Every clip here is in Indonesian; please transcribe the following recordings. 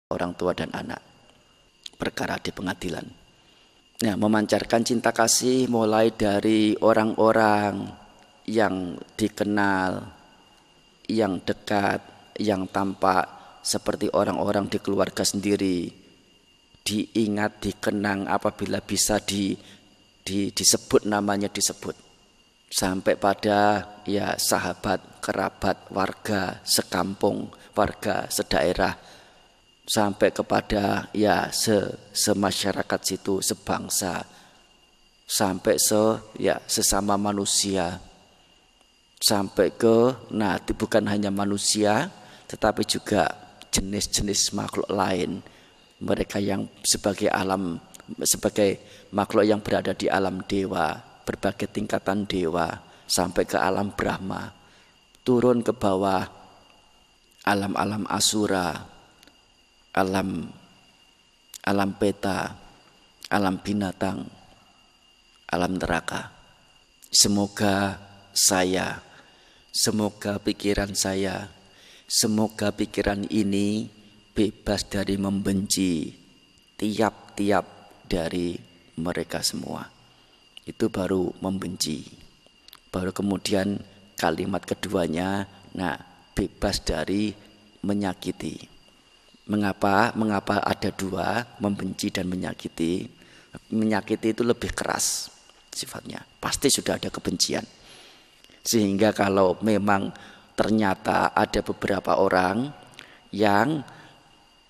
orang tua dan anak, perkara di pengadilan. Nah, memancarkan cinta kasih mulai dari orang-orang yang dikenal, yang dekat, yang tampak seperti orang-orang di keluarga sendiri, diingat, dikenang apabila bisa disebut namanya disebut, sampai pada ya sahabat, kerabat, warga sekampung, warga sedaerah, sampai kepada ya semasyarakat situ, sebangsa, sampai sesama manusia, sampai ke bukan hanya manusia tetapi juga jenis-jenis makhluk lain, mereka yang sebagai makhluk yang berada di alam dewa, berbagai tingkatan dewa, sampai ke alam Brahma, turun ke bawah alam-alam asura, alam peta, alam binatang, alam neraka. Semoga pikiran saya, semoga pikiran ini bebas dari membenci tiap-tiap dari mereka semua. Itu baru membenci. Baru kemudian kalimat keduanya, bebas dari menyakiti. Mengapa ada dua, membenci dan menyakiti? Menyakiti itu lebih keras sifatnya, pasti sudah ada kebencian. Sehingga kalau memang ternyata ada beberapa orang yang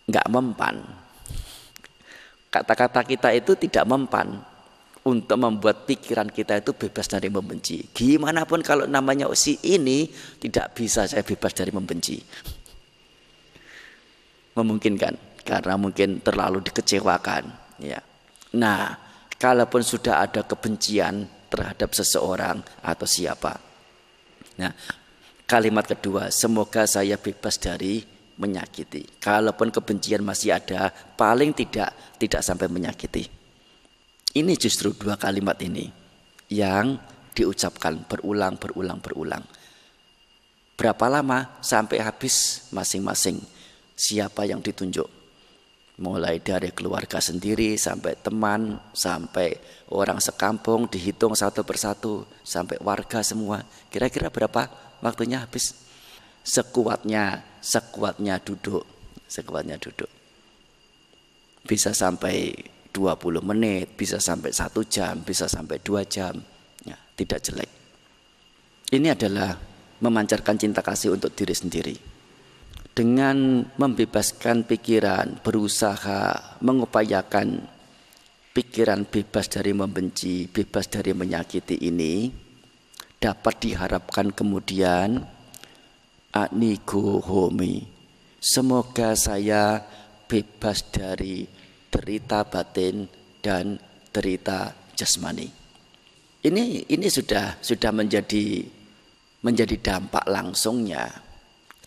nggak mempan, kata-kata kita itu tidak mempan untuk membuat pikiran kita itu bebas dari membenci. Gimana pun kalau namanya si ini, tidak bisa saya bebas dari membenci. Memungkinkan, karena mungkin terlalu dikecewakan. Ya. Nah, kalaupun sudah ada kebencian terhadap seseorang atau siapa. Nah, kalimat kedua, semoga saya bebas dari menyakiti. Kalaupun kebencian masih ada, paling tidak sampai menyakiti. Ini justru dua kalimat ini yang diucapkan berulang. Berapa lama? Sampai habis masing-masing siapa yang ditunjuk. Mulai dari keluarga sendiri, sampai teman, sampai orang sekampung, dihitung satu persatu, sampai warga semua. Kira-kira berapa waktunya habis? Sekuatnya duduk. Bisa sampai 20 menit, bisa sampai 1 jam, bisa sampai 2 jam. Ya, tidak jelek. Ini adalah memancarkan cinta kasih untuk diri sendiri. Dengan membebaskan pikiran, berusaha mengupayakan pikiran bebas dari membenci, bebas dari menyakiti ini, dapat diharapkan kemudian anigo homi, semoga saya bebas dari derita batin dan derita jasmani. Ini sudah menjadi dampak langsungnya.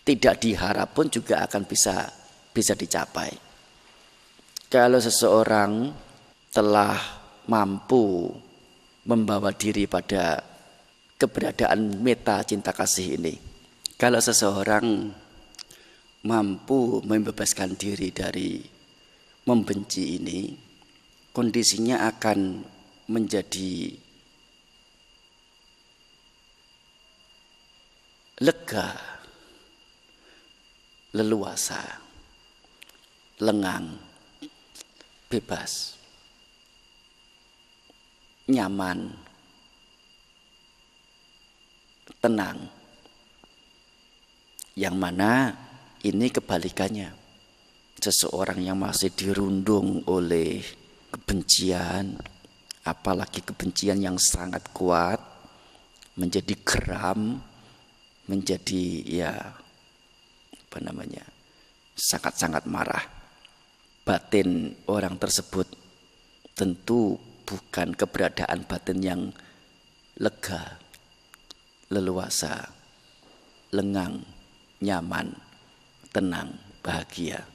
Tidak diharap pun juga akan bisa dicapai. Kalau seseorang telah mampu membawa diri pada keberadaan meta cinta kasih ini, kalau seseorang mampu membebaskan diri dari membenci ini, kondisinya akan menjadi lega, leluasa, lengang, bebas, nyaman, tenang. Yang mana ini kebalikannya. Seseorang yang masih dirundung oleh kebencian, apalagi kebencian yang sangat kuat, menjadi geram, menjadi sangat-sangat marah. Batin orang tersebut tentu bukan keberadaan batin yang lega, leluasa, lengang, nyaman, tenang, bahagia.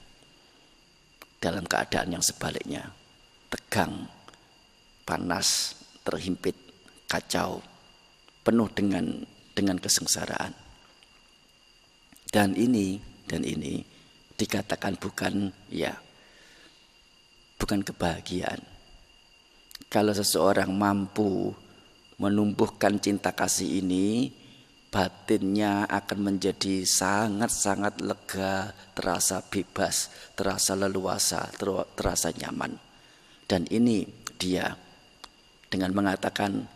Dalam keadaan yang sebaliknya, tegang, panas, terhimpit, kacau, penuh dengan kesengsaraan. Dan ini dikatakan bukan kebahagiaan. Kalau seseorang mampu menumbuhkan cinta kasih ini, batinnya akan menjadi sangat-sangat lega, terasa bebas, terasa leluasa, terasa nyaman. Dan ini dia dengan menyatakan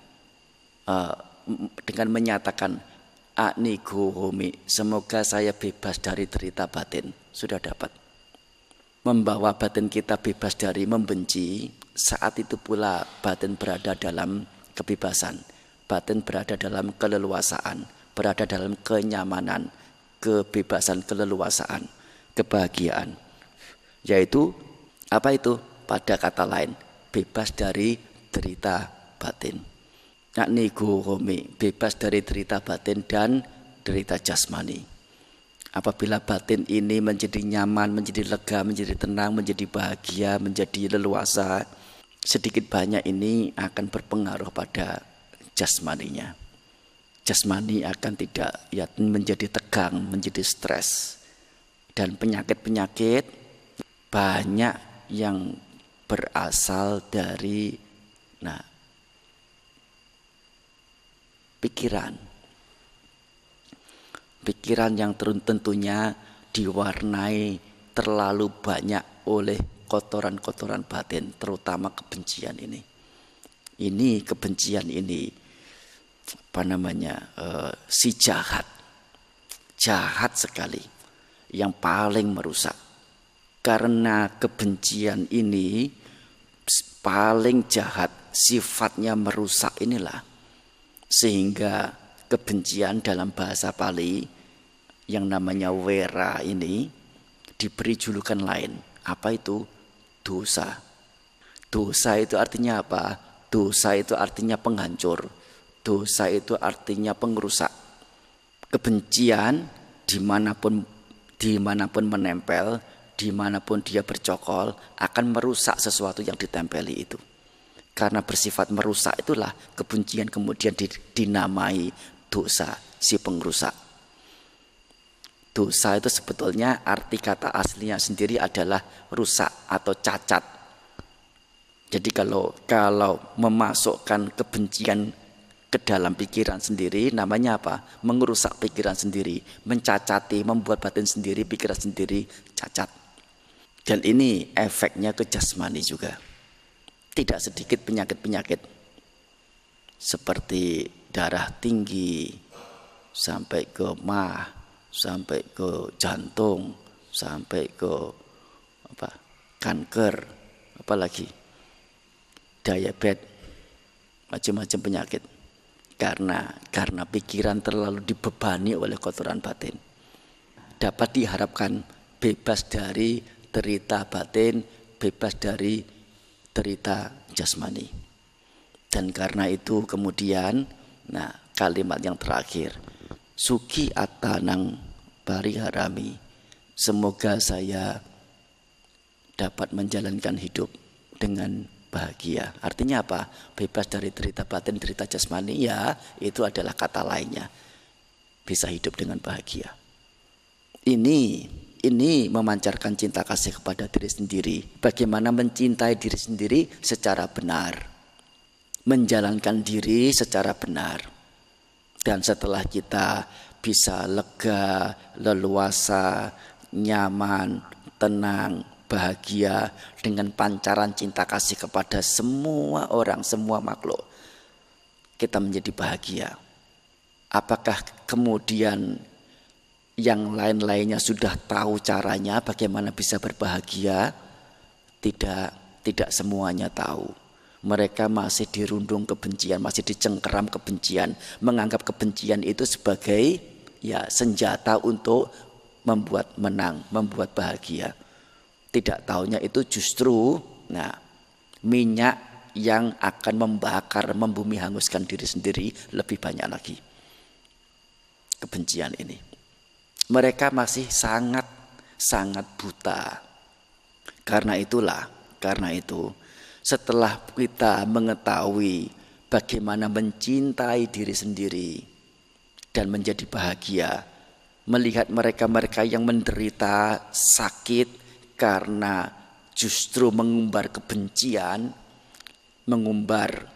anigo homi, semoga saya bebas dari derita batin. Sudah dapat membawa batin kita bebas dari membenci. Saat itu pula batin berada dalam kebebasan, batin berada dalam keleluasaan, berada dalam kenyamanan, kebebasan, keleluasaan, kebahagiaan. Yaitu apa itu? Pada kata lain, bebas dari derita batin. Nigo homi, bebas dari derita batin dan derita jasmani. Apabila batin ini menjadi nyaman, menjadi lega, menjadi tenang, menjadi bahagia, menjadi leluasa, sedikit banyak ini akan berpengaruh pada jasmaninya. Jasmani akan tidak menjadi tegang, menjadi stres. Dan penyakit-penyakit banyak yang berasal dari pikiran. Pikiran yang tentunya diwarnai terlalu banyak oleh kotoran-kotoran batin, terutama kebencian ini. Ini kebencian ini si jahat sekali, yang paling merusak. Karena kebencian ini paling jahat, sifatnya merusak inilah, sehingga kebencian dalam bahasa Pali yang namanya wera ini diberi julukan lain. Apa itu? Dosa. Dosa itu artinya apa? Dosa itu artinya penghancur. Dosa itu artinya pengrusak. Kebencian dimanapun menempel, dimanapun dia bercokol, akan merusak sesuatu yang ditempeli itu. Karena bersifat merusak itulah kebencian kemudian dinamai dosa, si pengrusak. Dosa itu sebetulnya arti kata aslinya sendiri adalah rusak atau cacat. Jadi kalau memasukkan kebencian ke dalam pikiran sendiri, namanya apa? Mengerusak pikiran sendiri, mencacati, membuat batin sendiri, pikiran sendiri cacat. Dan ini efeknya ke jasmani juga. Tidak sedikit penyakit-penyakit seperti darah tinggi, sampai ke mah, sampai ke jantung, sampai ke kanker, apalagi diabetes, macam-macam penyakit. Karena pikiran terlalu dibebani oleh kotoran batin. Dapat diharapkan bebas dari derita batin, bebas dari derita jasmani. Dan karena itu kemudian kalimat yang terakhir, Suki atanang pariharami, semoga saya dapat menjalankan hidup dengan bahagia. Artinya apa? Bebas dari derita batin, derita jasmani, ya itu adalah kata lainnya. Bisa hidup dengan bahagia. Ini memancarkan cinta kasih kepada diri sendiri. Bagaimana mencintai diri sendiri secara benar. Menjalankan diri secara benar. Dan setelah kita bisa lega, leluasa, nyaman, tenang, bahagia dengan pancaran cinta kasih kepada semua orang, semua makhluk, kita menjadi bahagia. Apakah kemudian yang lain-lainnya sudah tahu caranya bagaimana bisa berbahagia? Tidak semuanya tahu. Mereka masih dirundung kebencian, masih dicengkeram kebencian, menganggap kebencian itu sebagai senjata untuk membuat menang, membuat bahagia. Tidak tahunya itu justru minyak yang akan membakar, membumi hanguskan diri sendiri lebih banyak lagi. Kebencian ini. Mereka masih sangat buta. Karena itu setelah kita mengetahui bagaimana mencintai diri sendiri dan menjadi bahagia, melihat mereka-mereka yang menderita sakit karena justru mengumbar kebencian, mengumbar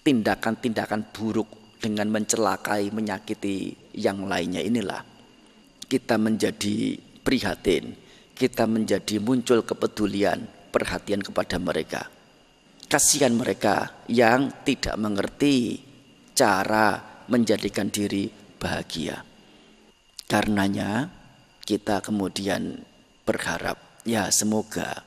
tindakan-tindakan buruk dengan mencelakai, menyakiti yang lainnya. Inilah kita menjadi prihatin, kita menjadi muncul kepedulian, perhatian kepada mereka. Kasihan mereka yang tidak mengerti cara menjadikan diri bahagia. Karenanya kita kemudian berharap, ya semoga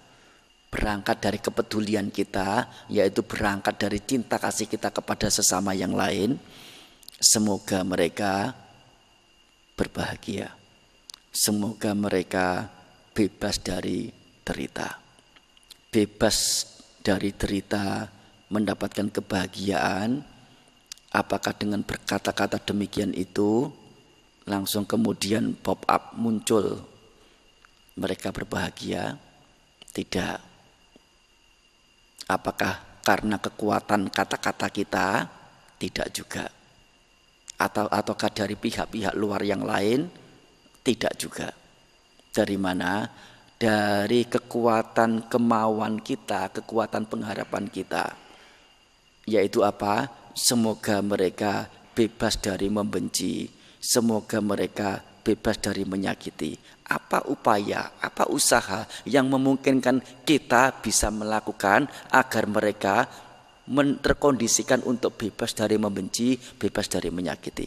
berangkat dari kepedulian kita, yaitu berangkat dari cinta kasih kita kepada sesama yang lain, semoga mereka berbahagia. Semoga mereka bebas dari derita. Bebas dari derita, mendapatkan kebahagiaan. Apakah dengan berkata-kata demikian itu langsung kemudian pop up muncul mereka berbahagia? Tidak. Apakah karena kekuatan kata-kata kita? Tidak juga. Ataukah dari pihak-pihak luar yang lain? Tidak juga. Dari mana? Dari kekuatan kemauan kita, kekuatan pengharapan kita. Yaitu apa? Semoga mereka bebas dari membenci. Semoga mereka bebas dari menyakiti. Apa upaya, apa usaha yang memungkinkan kita bisa melakukan agar mereka terkondisikan untuk bebas dari membenci, bebas dari menyakiti.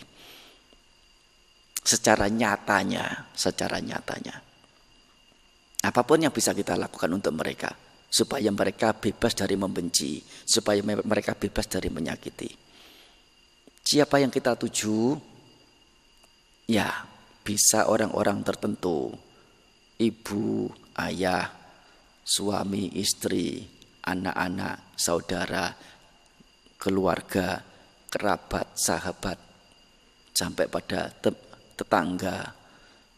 Secara nyatanya. Apapun yang bisa kita lakukan untuk mereka, supaya mereka bebas dari membenci, supaya mereka bebas dari menyakiti. Siapa yang kita tuju? Ya, bisa orang-orang tertentu, ibu, ayah, suami, istri, anak-anak, saudara, keluarga, kerabat, sahabat, sampai pada tetangga,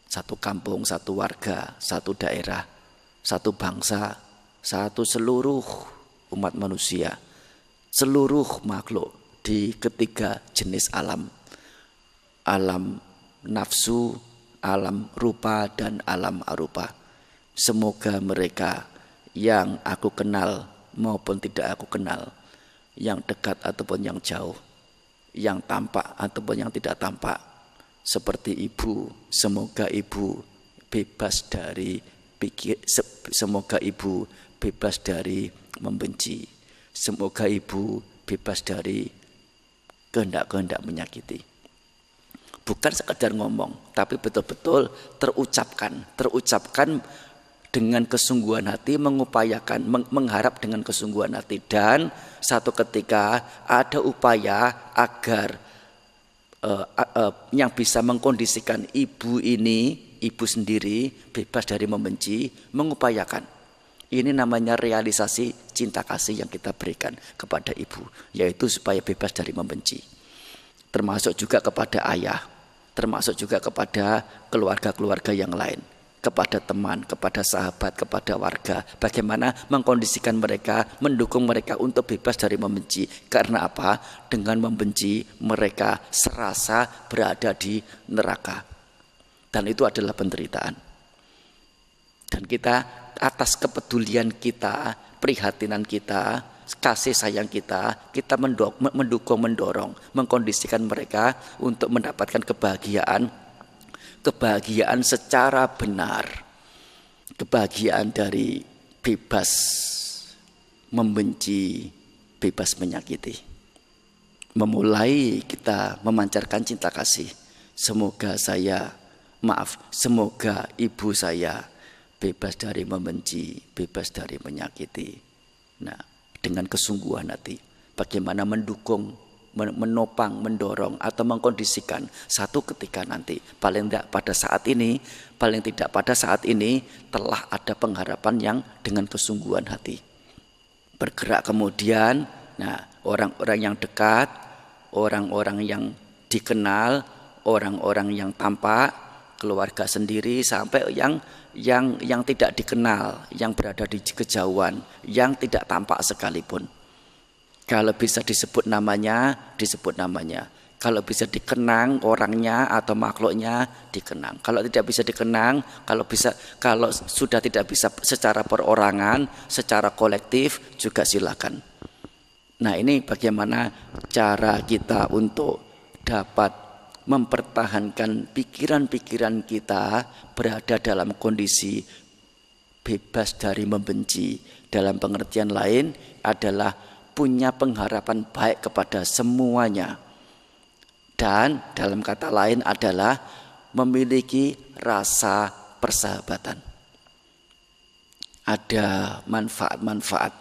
satu kampung, satu warga, satu daerah, satu bangsa, satu seluruh umat manusia, seluruh makhluk di ketiga jenis alam. Alam nafsu, alam rupa, dan alam arupa. Semoga mereka yang aku kenal maupun tidak aku kenal, yang dekat ataupun yang jauh, yang tampak ataupun yang tidak tampak, seperti ibu, semoga ibu bebas dari semoga ibu bebas dari membenci, semoga ibu bebas dari kehendak-kehendak menyakiti. Bukan sekedar ngomong, tapi betul-betul terucapkan dengan kesungguhan hati, mengupayakan, mengharap dengan kesungguhan hati. Dan satu ketika ada upaya agar yang bisa mengkondisikan ibu ini, ibu sendiri bebas dari membenci, mengupayakan. Ini namanya realisasi cinta kasih yang kita berikan kepada ibu, yaitu supaya bebas dari membenci. Termasuk juga kepada ayah, termasuk juga kepada keluarga-keluarga yang lain, kepada teman, kepada sahabat, kepada warga. Bagaimana mengkondisikan mereka, mendukung mereka untuk bebas dari membenci. Karena apa? Dengan membenci mereka serasa berada di neraka. Dan itu adalah penderitaan. Dan kita atas kepedulian kita, prihatinan kita, kasih sayang kita mendukung, mendorong, mengkondisikan mereka untuk mendapatkan kebahagiaan secara benar, kebahagiaan dari bebas membenci, bebas menyakiti. Memulai kita memancarkan cinta kasih. Semoga ibu saya bebas dari membenci, bebas dari menyakiti. Nah, dengan kesungguhan hati, bagaimana mendukung, menopang, mendorong atau mengkondisikan satu ketika nanti, paling tidak pada saat ini telah ada pengharapan yang dengan kesungguhan hati. Bergerak kemudian, nah orang-orang yang dekat, orang-orang yang dikenal, orang-orang yang tampak, keluarga sendiri sampai yang tidak dikenal, yang berada di kejauhan, yang tidak tampak sekalipun. Kalau bisa disebut namanya, disebut namanya. Kalau bisa dikenang orangnya atau makhluknya dikenang. Kalau tidak bisa dikenang, kalau sudah tidak bisa secara perorangan, secara kolektif juga silakan. Nah, ini bagaimana cara kita untuk dapat mempertahankan pikiran-pikiran kita berada dalam kondisi bebas dari membenci. Dalam pengertian lain adalah punya pengharapan baik kepada semuanya. Dan dalam kata lain adalah memiliki rasa persahabatan. Ada manfaat-manfaat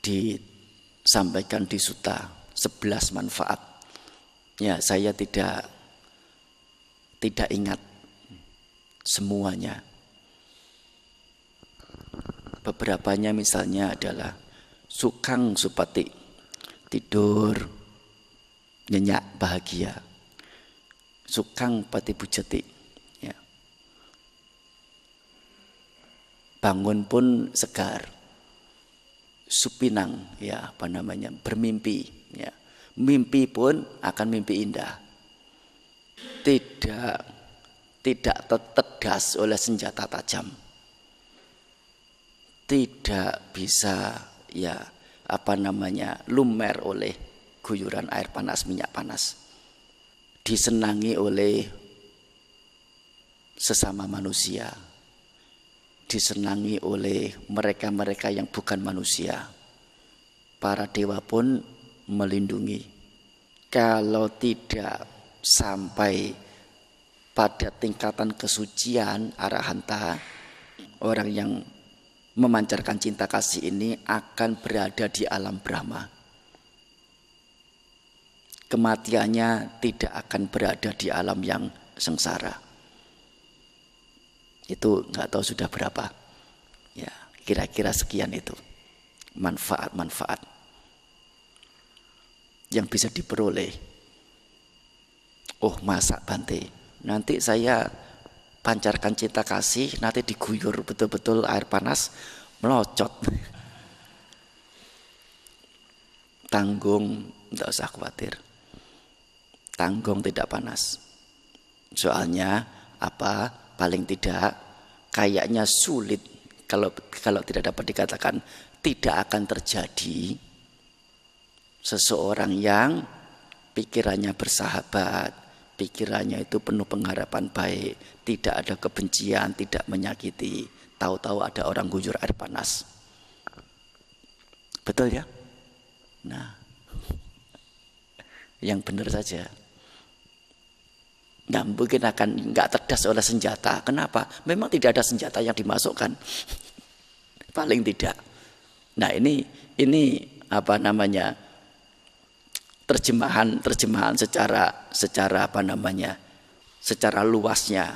disampaikan di Sutta, 11 manfaat. Ya, saya tidak ingat semuanya. Beberapanya misalnya adalah sukang supati, tidur nyenyak bahagia, sukang pati bujati, ya. Bangun pun segar, supinang, ya bermimpi, ya. Mimpi pun akan mimpi indah, tidak tertedas oleh senjata tajam, tidak bisa lumer oleh guyuran air panas, minyak panas. Disenangi oleh sesama manusia, disenangi oleh mereka-mereka yang bukan manusia. Para dewa pun melindungi. Kalau tidak sampai pada tingkatan kesucian arahanta, orang yang memancarkan cinta kasih ini akan berada di alam Brahma. Kematiannya tidak akan berada di alam yang sengsara. Itu nggak tahu sudah berapa. Ya, kira-kira sekian itu manfaat-manfaat yang bisa diperoleh. Oh, masa Bante, nanti saya pancarkan cinta kasih, nanti diguyur betul-betul air panas, melocot. Tanggung, tidak usah khawatir. Tanggung tidak panas. Soalnya apa? Paling tidak kayaknya sulit kalau tidak dapat dikatakan tidak akan terjadi seseorang yang pikirannya bersahabat, pikirannya itu penuh pengharapan baik, tidak ada kebencian, tidak menyakiti. Tahu-tahu ada orang guyur air panas. Betul ya? Nah, yang benar saja. Nah, mungkin akan nggak terdas oleh senjata. Kenapa? Memang tidak ada senjata yang dimasukkan. Paling tidak. Nah, ini terjemahan secara luasnya.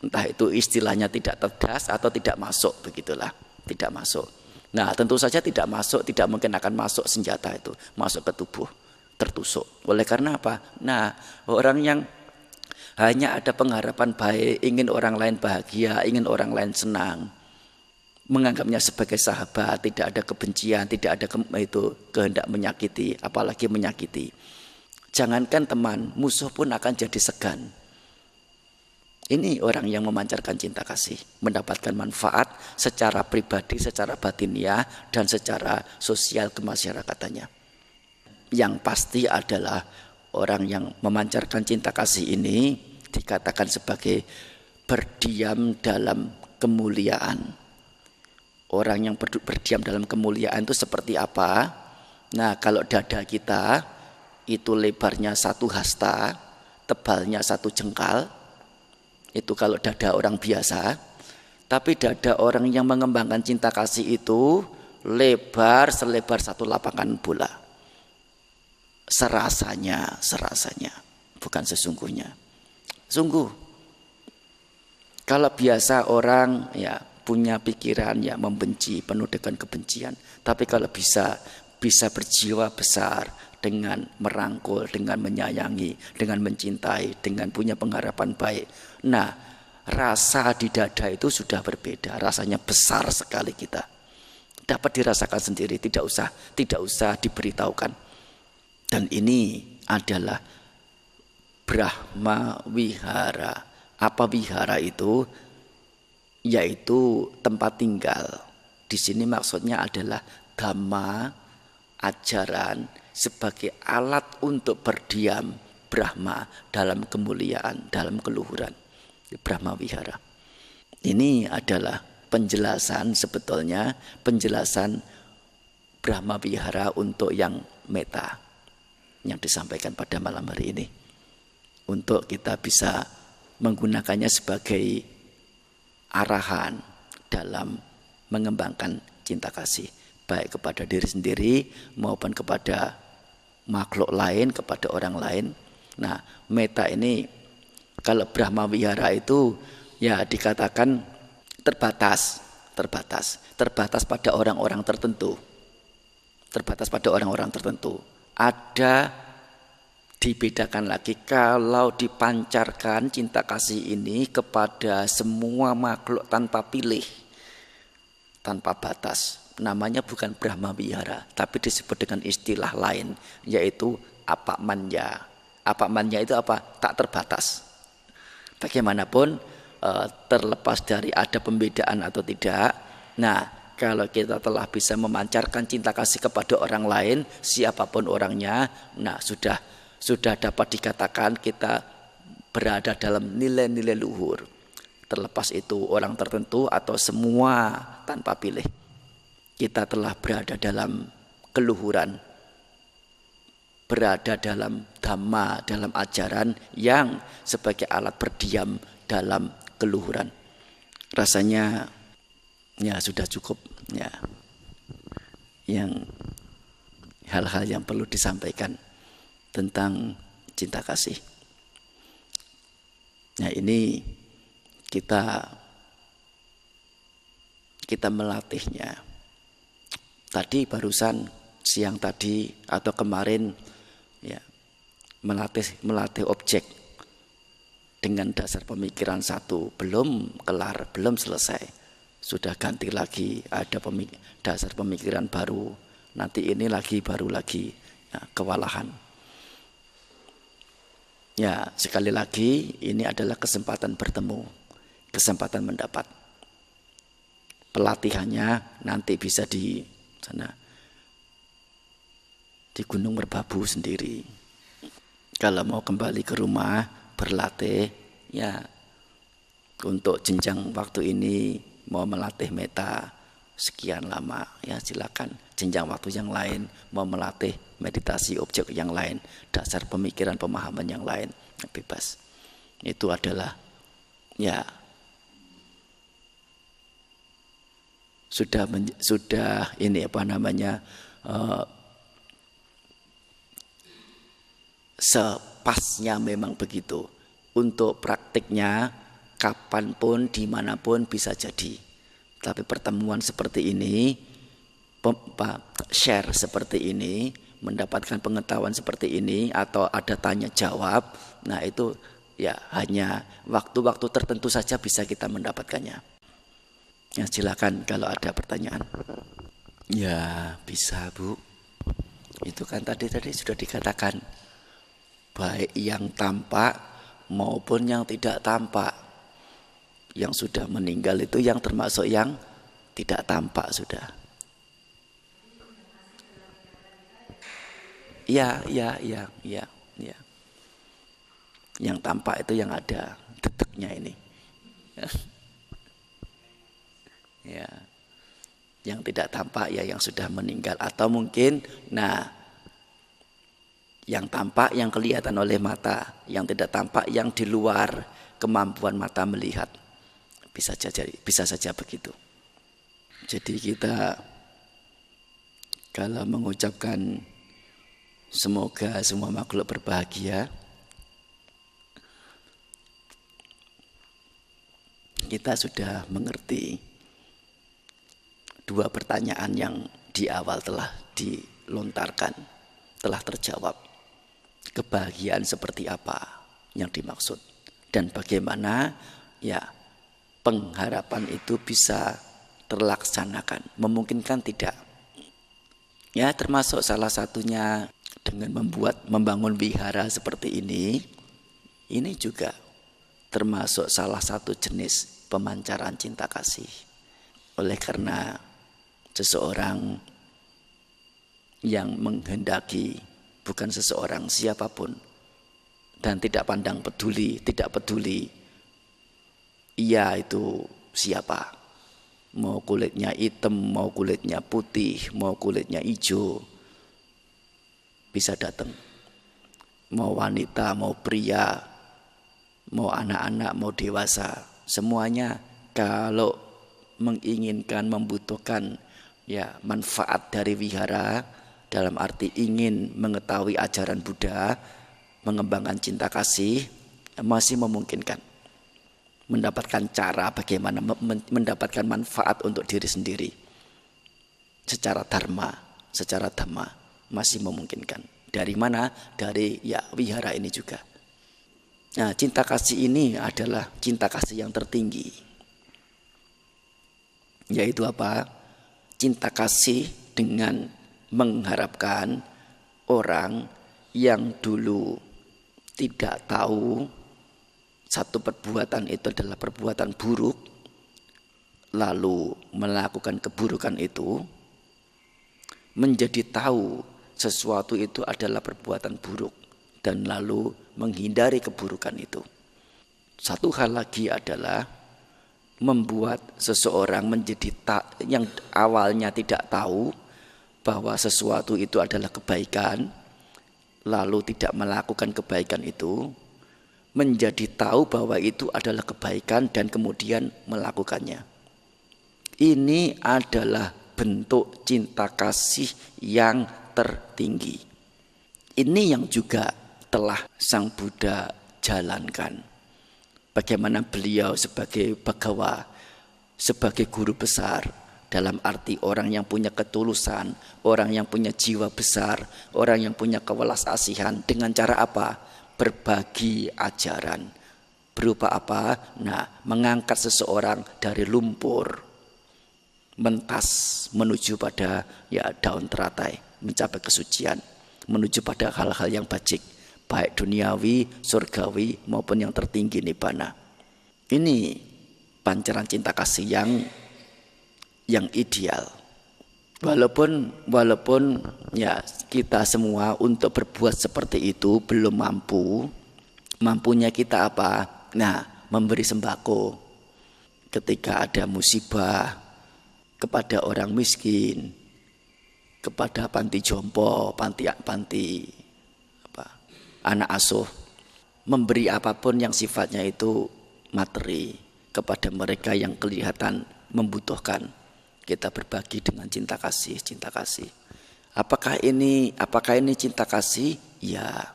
Entah itu istilahnya tidak terdas atau tidak masuk, begitulah. Tidak masuk. Nah, tentu saja tidak masuk, tidak mungkin akan masuk senjata itu masuk ke tubuh, tertusuk. Oleh karena apa? Nah, orang yang hanya ada pengharapan baik, ingin orang lain bahagia, ingin orang lain senang, menganggapnya sebagai sahabat, tidak ada kebencian, tidak ada kehendak menyakiti, apalagi menyakiti. Jangankan teman, musuh pun akan jadi segan. Ini orang yang memancarkan cinta kasih, mendapatkan manfaat secara pribadi, secara batiniah, dan secara sosial kemasyarakatannya. Yang pasti adalah orang yang memancarkan cinta kasih ini dikatakan sebagai berdiam dalam kemuliaan. Orang yang berdiam dalam kemuliaan itu seperti apa? Nah, kalau dada kita itu lebarnya 1 hasta, tebalnya 1 jengkal, itu kalau dada orang biasa. Tapi dada orang yang mengembangkan cinta kasih itu selebar 1 lapangan bola. Serasanya, bukan sesungguhnya. Sungguh, kalau biasa orang punya pikiran membenci, penuh dengan kebencian. Tapi kalau bisa berjiwa besar dengan merangkul, dengan menyayangi, dengan mencintai, dengan punya pengharapan baik. Nah, rasa di dada itu sudah berbeda, rasanya besar sekali kita. Dapat dirasakan sendiri, tidak usah diberitahukan. Dan ini adalah Brahma Wihara. Apa wihara itu? Yaitu tempat tinggal. Di sini maksudnya adalah dhamma, ajaran sebagai alat untuk berdiam Brahma dalam kemuliaan, dalam keluhuran. Brahma Wihara. Ini adalah penjelasan sebetulnya, penjelasan Brahma Wihara untuk yang meta yang disampaikan pada malam hari ini. Untuk kita bisa menggunakannya sebagai arahan dalam mengembangkan cinta kasih. Baik kepada diri sendiri maupun kepada makhluk lain, kepada orang lain. Nah, meta ini kalau Brahma Wihara itu ya dikatakan terbatas pada orang-orang tertentu. Terbatas pada orang-orang tertentu. Ada dibedakan lagi kalau dipancarkan cinta kasih ini kepada semua makhluk tanpa pilih, tanpa batas. Namanya bukan Brahma Wihara, tapi disebut dengan istilah lain, yaitu apamanya. Apamanya itu apa? Tak terbatas. Bagaimanapun terlepas dari ada pembedaan atau tidak. Nah, kalau kita telah bisa memancarkan cinta kasih kepada orang lain, siapapun orangnya, nah sudah dapat dikatakan kita berada dalam nilai-nilai luhur. Terlepas itu orang tertentu atau semua tanpa pilih. Kita telah berada dalam keluhuran, berada dalam dhamma, dalam ajaran yang sebagai alat berdiam dalam keluhuran. Rasanya ya sudah cukup ya. Yang hal-hal yang perlu disampaikan tentang cinta kasih. Nah, ini kita melatihnya. Tadi barusan siang tadi atau kemarin ya melatih objek dengan dasar pemikiran satu, belum kelar, belum selesai. Sudah ganti lagi, ada dasar pemikiran baru. Nanti ini lagi baru lagi ya, kewalahan. Ya, sekali lagi ini adalah kesempatan bertemu, kesempatan mendapat. Pelatihannya nanti bisa di sana di Gunung Merbabu sendiri. Kalau mau kembali ke rumah berlatih ya, untuk jenjang waktu ini mau melatih meta sekian lama ya silakan. Jenjang waktu yang lain mau melatih meditasi objek yang lain, dasar pemikiran pemahaman yang lain, bebas. Itu adalah ya sudah ini apa namanya sepasnya memang begitu. Untuk praktiknya kapanpun dimanapun bisa jadi. Tapi pertemuan seperti ini, share seperti ini, mendapatkan pengetahuan seperti ini atau ada tanya jawab, nah itu ya hanya waktu-waktu tertentu saja bisa kita mendapatkannya. Ya, silakan kalau ada pertanyaan. Ya bisa Bu. Itu kan tadi sudah dikatakan, baik yang tampak maupun yang tidak tampak. Yang sudah meninggal itu yang termasuk yang tidak tampak sudah. Ya. Yang tampak itu yang ada deteknya ini. Ya. Yang tidak tampak ya yang sudah meninggal atau mungkin yang tampak yang kelihatan oleh mata, yang tidak tampak yang di luar kemampuan mata melihat. Bisa saja begitu. Jadi kita kalau mengucapkan semoga semua makhluk berbahagia, kita sudah mengerti dua pertanyaan yang di awal telah dilontarkan, telah terjawab. Kebahagiaan seperti apa yang dimaksud dan bagaimana ya pengharapan itu bisa terlaksanakan, memungkinkan tidak. Ya termasuk salah satunya Dengan membangun wihara seperti ini juga termasuk salah satu jenis pemancaran cinta kasih. Oleh karena seseorang yang menghendaki, bukan seseorang, siapapun, dan tidak pandang peduli, tidak peduli ia itu siapa, mau kulitnya hitam, mau kulitnya putih, mau kulitnya hijau, bisa datang. Mau wanita, mau pria, mau anak-anak, mau dewasa, semuanya kalau menginginkan, membutuhkan ya manfaat dari wihara, dalam arti ingin mengetahui ajaran Buddha, mengembangkan cinta kasih, masih memungkinkan mendapatkan cara bagaimana mendapatkan manfaat untuk diri sendiri secara dhamma masih memungkinkan. Dari mana? Dari ya wihara ini juga. Nah, cinta kasih ini adalah cinta kasih yang tertinggi. Yaitu apa? Cinta kasih dengan mengharapkan orang yang dulu tidak tahu satu perbuatan itu adalah perbuatan buruk, lalu melakukan keburukan itu, menjadi tahu sesuatu itu adalah perbuatan buruk dan lalu menghindari keburukan itu. Satu hal lagi adalah membuat seseorang menjadi yang awalnya tidak tahu bahwa sesuatu itu adalah kebaikan, lalu tidak melakukan kebaikan itu, menjadi tahu bahwa itu adalah kebaikan dan kemudian melakukannya. Ini adalah bentuk cinta kasih yang tertinggi. Ini yang juga telah Sang Buddha jalankan. Bagaimana beliau sebagai Bhagawa, sebagai guru besar, dalam arti orang yang punya ketulusan, orang yang punya jiwa besar, orang yang punya kewelas asihan, dengan cara apa? Berbagi ajaran. Berupa apa? Nah, mengangkat seseorang dari lumpur, mentas menuju pada ya daun teratai, mencapai kesucian, menuju pada hal-hal yang baik, baik duniawi, surgawi maupun yang tertinggi nibbana. Ini pancaran cinta kasih yang ideal. Walaupun ya kita semua untuk berbuat seperti itu belum mampu. Mampunya kita apa? Nah, memberi sembako ketika ada musibah, kepada orang miskin, kepada panti jompo, panti anak asuh, memberi apapun yang sifatnya itu materi kepada mereka yang kelihatan membutuhkan. Kita berbagi dengan cinta kasih. Apakah ini cinta kasih? Ya.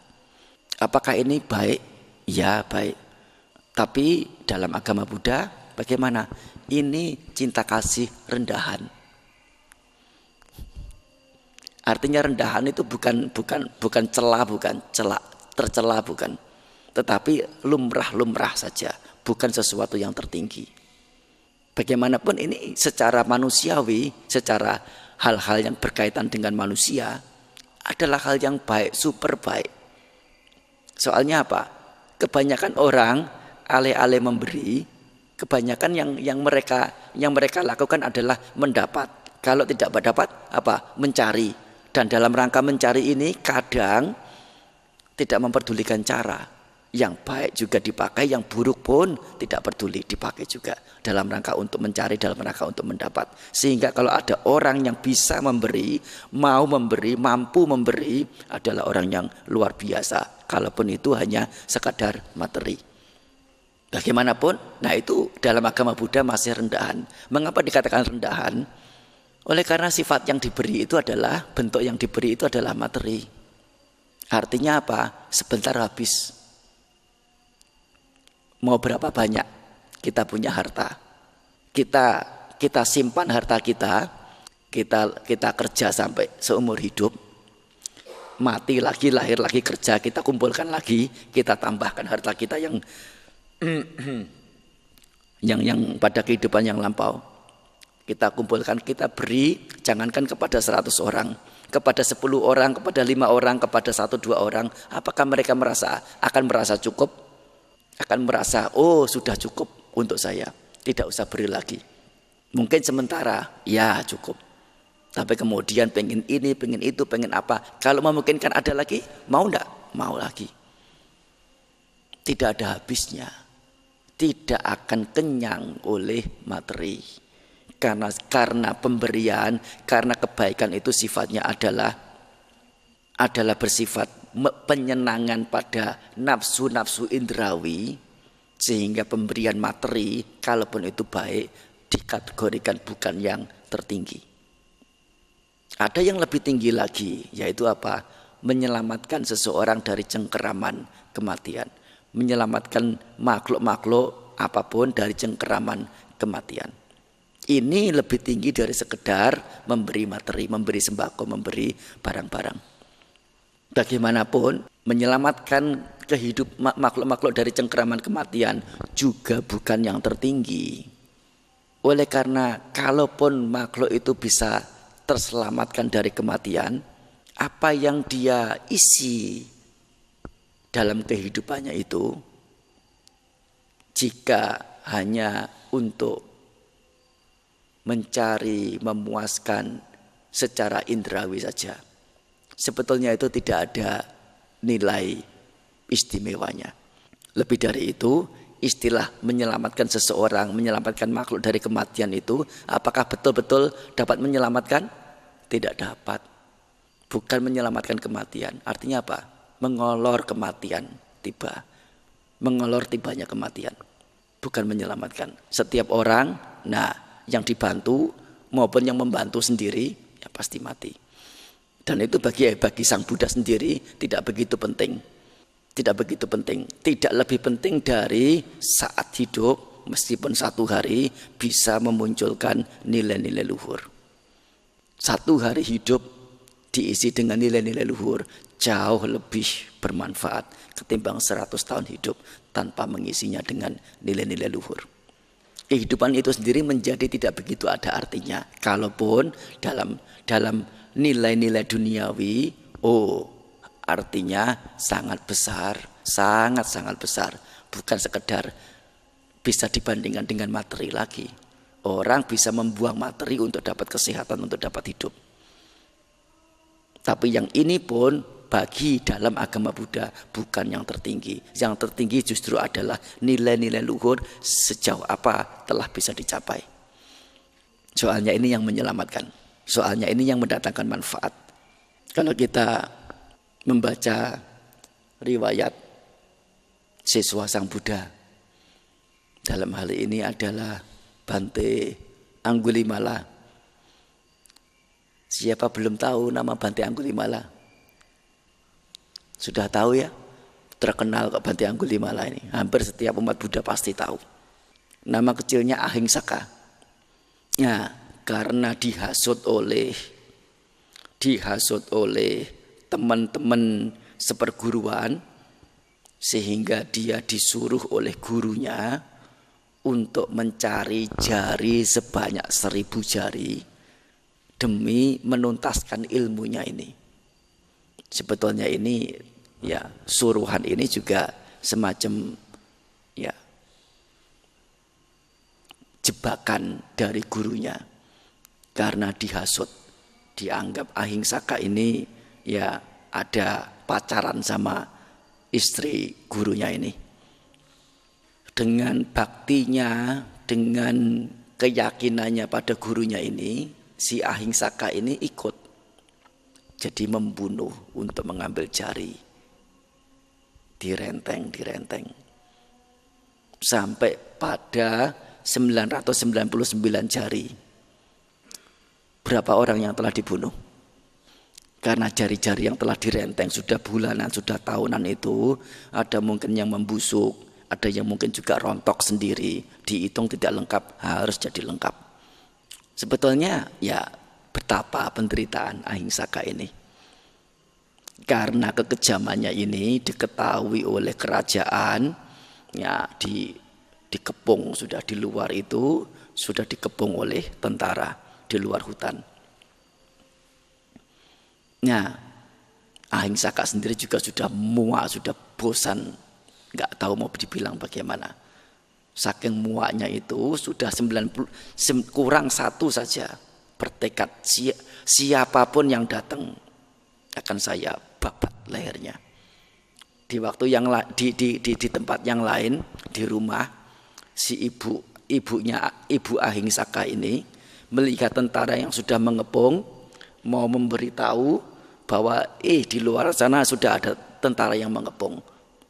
Apakah ini baik? Ya, baik. Tapi dalam agama Buddha bagaimana? Ini cinta kasih rendahan. Artinya rendahan itu bukan tercela bukan, tetapi lumrah saja, bukan sesuatu yang tertinggi. Bagaimanapun ini secara manusiawi, secara hal-hal yang berkaitan dengan manusia adalah hal yang baik, super baik. Soalnya apa? Kebanyakan orang alih-alih memberi, kebanyakan yang mereka lakukan adalah mendapat. Kalau tidak mendapat apa? Mencari. Dan dalam rangka mencari ini kadang tidak memperdulikan cara. Yang baik juga dipakai, yang buruk pun tidak peduli, dipakai juga dalam rangka untuk mencari, dalam rangka untuk mendapat. Sehingga kalau ada orang yang bisa memberi, mau memberi, mampu memberi, adalah orang yang luar biasa. Kalaupun itu hanya sekadar materi. Bagaimanapun, nah itu dalam agama Buddha masih rendahan. Mengapa dikatakan rendahan? Oleh karena sifat yang diberi itu adalah, bentuk yang diberi itu adalah materi. Artinya apa? Sebentar habis. Mau berapa banyak kita punya harta? Kita simpan harta kita kerja sampai seumur hidup. Mati lagi, lahir lagi, kerja, kita kumpulkan lagi, kita tambahkan harta kita yang pada kehidupan yang lampau. Kita kumpulkan, kita beri jangankan kepada 100 orang, kepada 10 orang, kepada 5 orang, kepada 1-2 orang, apakah mereka akan merasa cukup? Akan merasa, oh sudah cukup untuk saya, tidak usah beri lagi. Mungkin sementara, ya cukup. Tapi kemudian pengen ini, pengen itu, pengen apa. Kalau memungkinkan ada lagi, mau enggak? Mau lagi. Tidak ada habisnya. Tidak akan kenyang oleh materi. Karena pemberian, karena kebaikan itu sifatnya adalah bersifat penyenangan pada nafsu-nafsu indrawi, sehingga pemberian materi kalaupun itu baik dikategorikan bukan yang tertinggi. Ada yang lebih tinggi lagi, yaitu apa? Menyelamatkan seseorang dari cengkeraman kematian, menyelamatkan makhluk-makhluk apapun dari cengkeraman kematian. Ini lebih tinggi dari sekedar memberi materi, memberi sembako, memberi barang-barang. Bagaimanapun menyelamatkan makhluk-makhluk dari cengkeraman kematian juga bukan yang tertinggi. Oleh karena kalaupun makhluk itu bisa terselamatkan dari kematian, apa yang dia isi dalam kehidupannya itu, jika hanya untuk mencari, memuaskan secara indrawi saja, sebetulnya itu tidak ada nilai istimewanya. Lebih dari itu, istilah menyelamatkan seseorang, menyelamatkan makhluk dari kematian itu, apakah betul-betul dapat menyelamatkan? Tidak dapat. Bukan menyelamatkan kematian. Artinya apa? Mengolor kematian tiba. Mengolor tibanya kematian. Bukan menyelamatkan. Setiap orang, yang dibantu maupun yang membantu sendiri, ya pasti mati. Dan itu bagi Sang Buddha sendiri tidak begitu penting. Tidak begitu penting. Tidak lebih penting dari saat hidup, meskipun 1 hari bisa memunculkan nilai-nilai luhur. 1 hari hidup diisi dengan nilai-nilai luhur jauh lebih bermanfaat ketimbang 100 tahun hidup tanpa mengisinya dengan nilai-nilai luhur. Kehidupan itu sendiri menjadi tidak begitu ada artinya. Kalaupun dalam nilai-nilai duniawi, artinya sangat besar, sangat-sangat besar. Bukan sekedar bisa dibandingkan dengan materi lagi. Orang bisa membuang materi untuk dapat kesehatan, untuk dapat hidup. Tapi yang ini pun bagi dalam agama Buddha bukan yang tertinggi. Yang tertinggi justru adalah nilai-nilai luhur sejauh apa telah bisa dicapai. Soalnya ini yang menyelamatkan. Soalnya ini yang mendatangkan manfaat. Kalau kita membaca riwayat siswa Sang Buddha, dalam hal ini adalah Bante Anggulimala. Siapa belum tahu nama Bante Anggulimala? Sudah tahu ya? Terkenal kok Bante Anggulimala ini. Hampir setiap umat Buddha pasti tahu. Nama kecilnya Ahingsaka. Ya, karena dihasut oleh teman-teman seperguruan, sehingga dia disuruh oleh gurunya untuk mencari jari sebanyak 1000 jari demi menuntaskan ilmunya ini. Sebetulnya ini suruhan ini juga semacam jebakan dari gurunya, karena dihasut, dianggap Ahingsaka ini ada pacaran sama istri gurunya ini. Dengan baktinya, dengan keyakinannya pada gurunya ini, si Ahingsaka ini ikut jadi membunuh untuk mengambil jari. Direnteng sampai pada 999 jari. Berapa orang yang telah dibunuh? Karena jari-jari yang telah direnteng sudah bulanan, sudah tahunan itu, ada mungkin yang membusuk, ada yang mungkin juga rontok sendiri, dihitung tidak lengkap, harus jadi lengkap. Sebetulnya betapa penderitaan Ahingsaka ini. Karena kekejamannya ini diketahui oleh kerajaan, dikepung, sudah di luar itu, sudah dikepung oleh tentara di luar hutan. Nah, Ahingsaka sendiri juga sudah muak, sudah bosan, nggak tahu mau dibilang bagaimana. Saking muaknya itu sudah 90 kurang satu saja, bertekad siapapun yang datang akan saya babat lehernya. Di waktu yang di tempat yang lain, di rumah, si ibu Ahingsaka ini melihat tentara yang sudah mengepung, mau memberitahu bahwa di luar sana sudah ada tentara yang mengepung,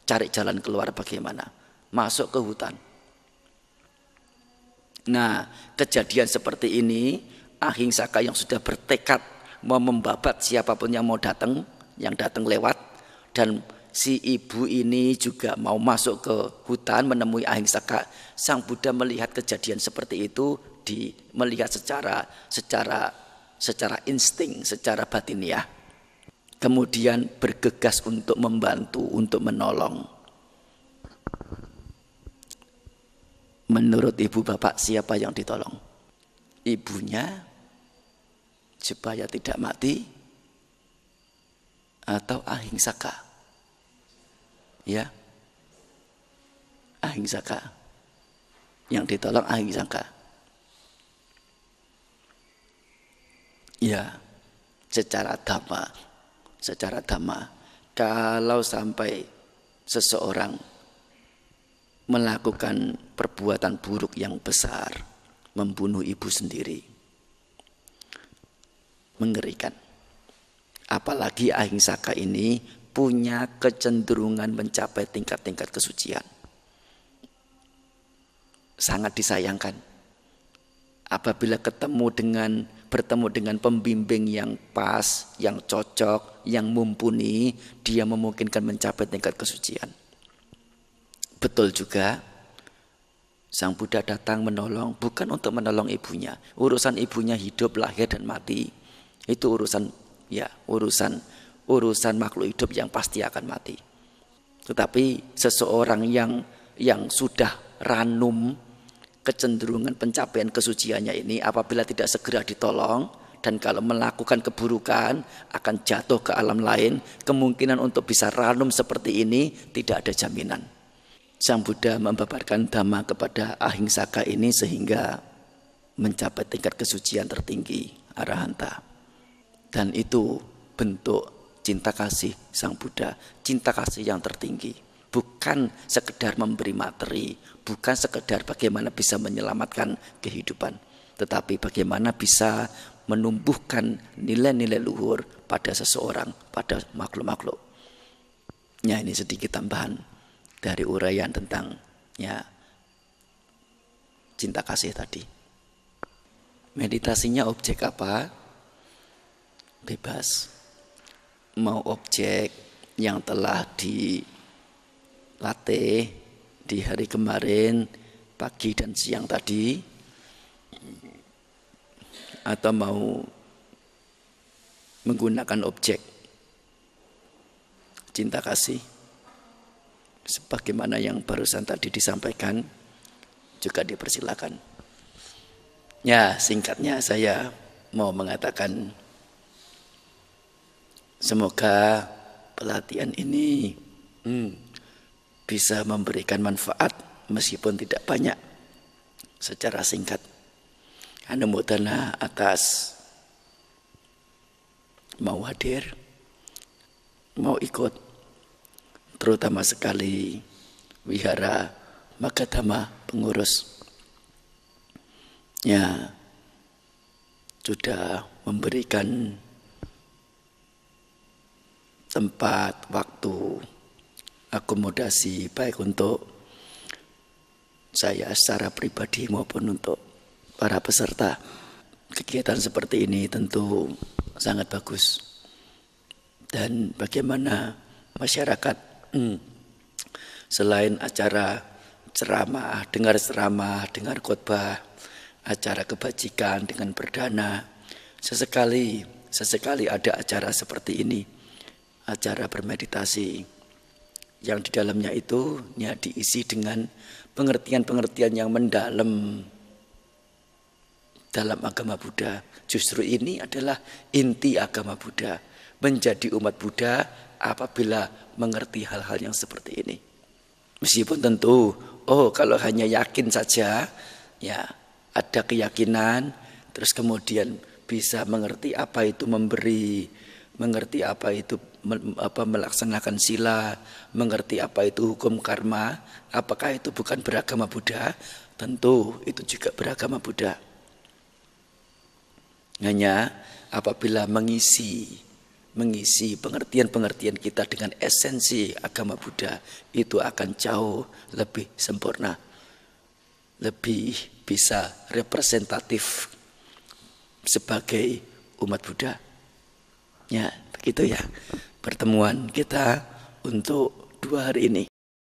cari jalan keluar bagaimana, masuk ke hutan. Nah, kejadian seperti ini, Ahingsaka yang sudah bertekad mau membabat siapapun yang mau datang, yang datang lewat, dan si ibu ini juga mau masuk ke hutan menemui Ahingsaka. Sang Buddha melihat kejadian seperti itu, melihat secara insting, secara batiniah. Kemudian bergegas untuk membantu, untuk menolong. Menurut ibu bapak, siapa yang ditolong? Ibunya supaya tidak mati atau Ahingsaka? Ya, Ahingsaka. Yang ditolong Ahingsaka. Ya, secara dhamma, kalau sampai seseorang melakukan perbuatan buruk yang besar, membunuh ibu sendiri, mengerikan. Apalagi Ahingsaka ini punya kecenderungan mencapai tingkat-tingkat kesucian. Sangat disayangkan apabila bertemu dengan pembimbing yang pas, yang cocok, yang mumpuni, dia memungkinkan mencapai tingkat kesucian. Betul juga, Sang Buddha datang menolong bukan untuk menolong ibunya. Urusan ibunya hidup, lahir dan mati, itu urusan makhluk hidup yang pasti akan mati. Tetapi seseorang yang sudah ranum kecenderungan pencapaian kesuciannya ini, apabila tidak segera ditolong dan kalau melakukan keburukan akan jatuh ke alam lain, kemungkinan untuk bisa ranum seperti ini tidak ada jaminan. Sang Buddha membabarkan dhamma kepada Ahingsaka ini sehingga mencapai tingkat kesucian tertinggi, arahanta. Dan itu bentuk cinta kasih Sang Buddha, cinta kasih yang tertinggi. Bukan sekedar memberi materi, bukan sekedar bagaimana bisa menyelamatkan kehidupan, tetapi bagaimana bisa menumbuhkan nilai-nilai luhur pada seseorang, pada makhluk-makhluk. Ya, ini sedikit tambahan dari uraian tentang cinta kasih tadi. Meditasinya objek apa? Bebas. Mau objek yang telah dilatih di hari kemarin, pagi dan siang tadi, atau mau menggunakan objek cinta kasih sebagaimana yang barusan tadi disampaikan, juga dipersilakan. Ya, singkatnya saya mau mengatakan semoga pelatihan ini bisa memberikan manfaat meskipun tidak banyak, secara singkat. Anumodana atas mau hadir, mau ikut, terutama sekali Wihara Magadhamma pengurus. Ya, sudah memberikan tempat, waktu, akomodasi baik untuk saya secara pribadi maupun untuk para peserta. Kegiatan seperti ini tentu sangat bagus. Dan bagaimana masyarakat selain acara ceramah, dengar khotbah, acara kebajikan dengan berdana, sesekali ada acara seperti ini, acara bermeditasi yang di dalamnya itu diisi dengan pengertian-pengertian yang mendalam dalam agama Buddha. Justru ini adalah inti agama Buddha. menjadi umat Buddha apabila mengerti hal-hal yang seperti ini. Meskipun tentu, kalau hanya yakin saja, ya ada keyakinan, terus kemudian bisa mengerti apa itu memberi, mengerti apa itu melaksanakan sila, mengerti apa itu hukum karma, apakah itu bukan beragama Buddha? Tentu itu juga beragama Buddha. Hanya apabila mengisi pengertian-pengertian kita dengan esensi agama Buddha, itu akan jauh lebih sempurna, lebih bisa representatif sebagai umat Buddha. Ya, begitu ya pertemuan kita untuk 2 hari ini.